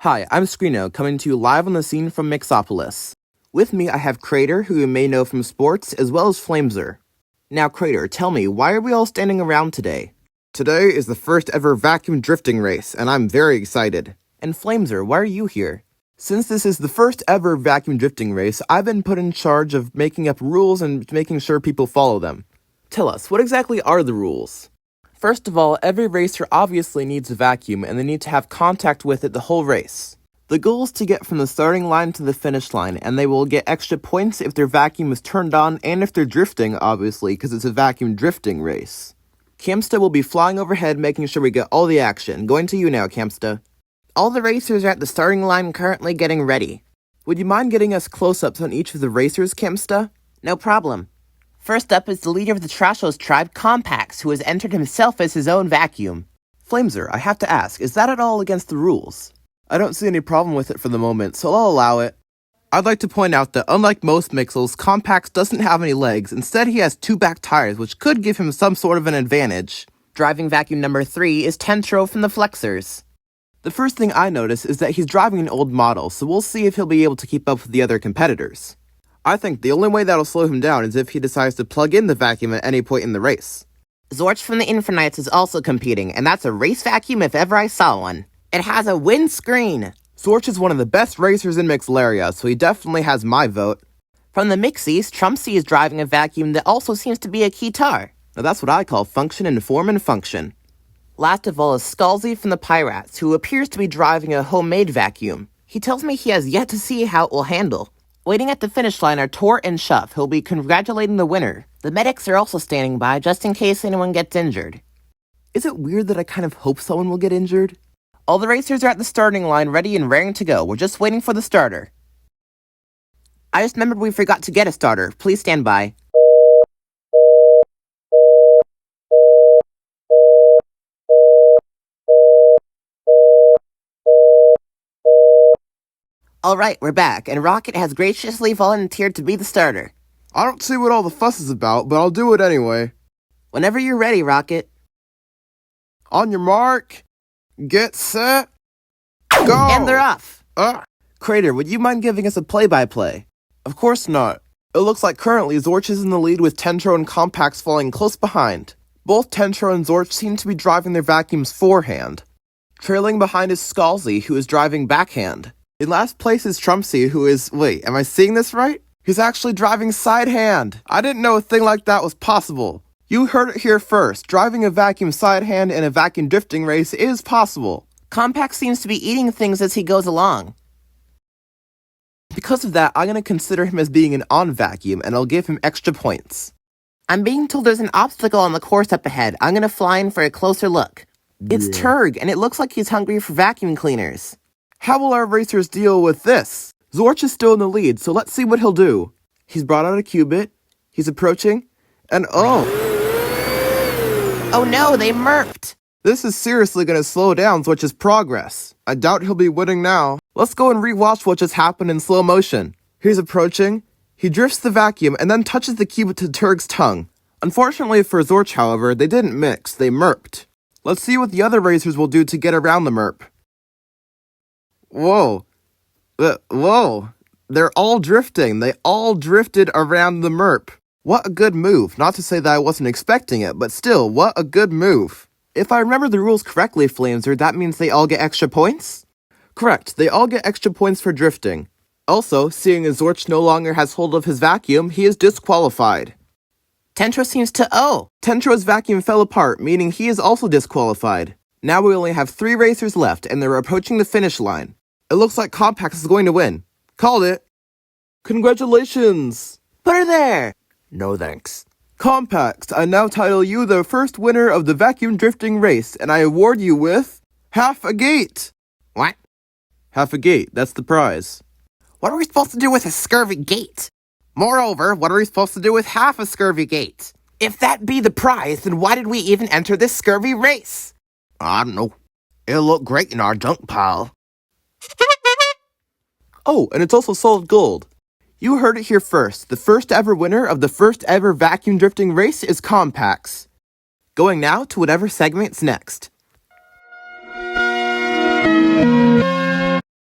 Hi, I'm Screeno, coming to you live on the scene from Mixopolis. With me, I have Crater, who you may know from sports, as well as Flameser. Now, Crater, tell me, why are we all standing around today? Today is the first ever vacuum drifting race, and I'm very excited. And Flameser, why are you here? Since this is the first ever vacuum drifting race, I've been put in charge of making up rules and making sure people follow them. Tell us, what exactly are the rules? First of all, every racer obviously needs a vacuum, and they need to have contact with it the whole race. The goal is to get from the starting line to the finish line, and they will get extra points if their vacuum is turned on and if they're drifting, obviously, because it's a vacuum drifting race. Camsta will be flying overhead, making sure we get all the action. Going to you now, Camsta. All the racers are at the starting line currently getting ready. Would you mind getting us close-ups on each of the racers, Camsta? No problem. First up is the leader of the Trashos tribe, Compax, who has entered himself as his own vacuum. Flameser, I have to ask, is that at all against the rules? I don't see any problem with it for the moment, so I'll allow it. I'd like to point out that unlike most Mixels, Compax doesn't have any legs. Instead, he has two back tires, which could give him some sort of an advantage. Driving vacuum number 3 is Tentro from the Flexers. The first thing I notice is that he's driving an old model, so we'll see if he'll be able to keep up with the other competitors. I think the only way that'll slow him down is if he decides to plug in the vacuum at any point in the race. Zorch from the Infinites is also competing, and that's a race vacuum if ever I saw one. It has a windscreen. Zorch is one of the best racers in Mixlaria, so he definitely has my vote. From the Mixies, Trumpsy is driving a vacuum that also seems to be a Keytar. Now that's what I call function and form and function. Last of all is Scalzi from the Pirates, who appears to be driving a homemade vacuum. He tells me he has yet to see how it will handle. Waiting at the finish line are Tor and Shuff, who'll be congratulating the winner. The medics are also standing by, just in case anyone gets injured. Is it weird that I kind of hope someone will get injured? All the racers are at the starting line, ready and raring to go. We're just waiting for the starter. I just remembered we forgot to get a starter. Please stand by. Alright, we're back, and Rocket has graciously volunteered to be the starter. I don't see what all the fuss is about, but I'll do it anyway. Whenever you're ready, Rocket. On your mark, get set, go! And they're off! Crater, would you mind giving us a play-by-play? Of course not. It looks like currently Zorch is in the lead with Tentro and Compax falling close behind. Both Tentro and Zorch seem to be driving their vacuums forehand. Trailing behind is Scalzi, who is driving backhand. In last place is Trumpsy, who is... Wait, am I seeing this right? He's actually driving sidehand. I didn't know a thing like that was possible. You heard it here first. Driving a vacuum sidehand in a vacuum drifting race is possible. Compax seems to be eating things as he goes along. Because of that, I'm going to consider him as being an on-vacuum, and I'll give him extra points. I'm being told there's an obstacle on the course up ahead. I'm going to fly in for a closer look. It's Turg, and it looks like he's hungry for vacuum cleaners. How will our racers deal with this? Zorch is still in the lead, so let's see what he'll do. He's brought out a qubit, he's approaching, and oh no, they murked! This is seriously going to slow down Zorch's progress. I doubt he'll be winning now. Let's go and rewatch what just happened in slow motion. He's approaching, he drifts the vacuum, and then touches the qubit to Turg's tongue. Unfortunately for Zorch, however, they didn't mix, they murked. Let's see what the other racers will do to get around the murp. Whoa. Whoa. They're all drifting. They all drifted around the merp. What a good move. Not to say that I wasn't expecting it, but still, what a good move. If I remember the rules correctly, Flameser, that means they all get extra points? Correct. They all get extra points for drifting. Also, seeing as Zorch no longer has hold of his vacuum, he is disqualified. Tentro seems to Tentro's vacuum fell apart, meaning he is also disqualified. Now we only have 3 racers left, and they're approaching the finish line. It looks like Compax is going to win. Called it. Congratulations! Put her there! No thanks. Compax, I now title you the first winner of the vacuum drifting race, and I award you with... half a gate! What? Half a gate, that's the prize. What are we supposed to do with a scurvy gate? Moreover, what are we supposed to do with half a scurvy gate? If that be the prize, then why did we even enter this scurvy race? I don't know. It'll look great in our junk pile. Oh, and it's also solid gold. You heard it here first. The first ever winner of the first ever vacuum drifting race is Compax. Going now to whatever segment's next.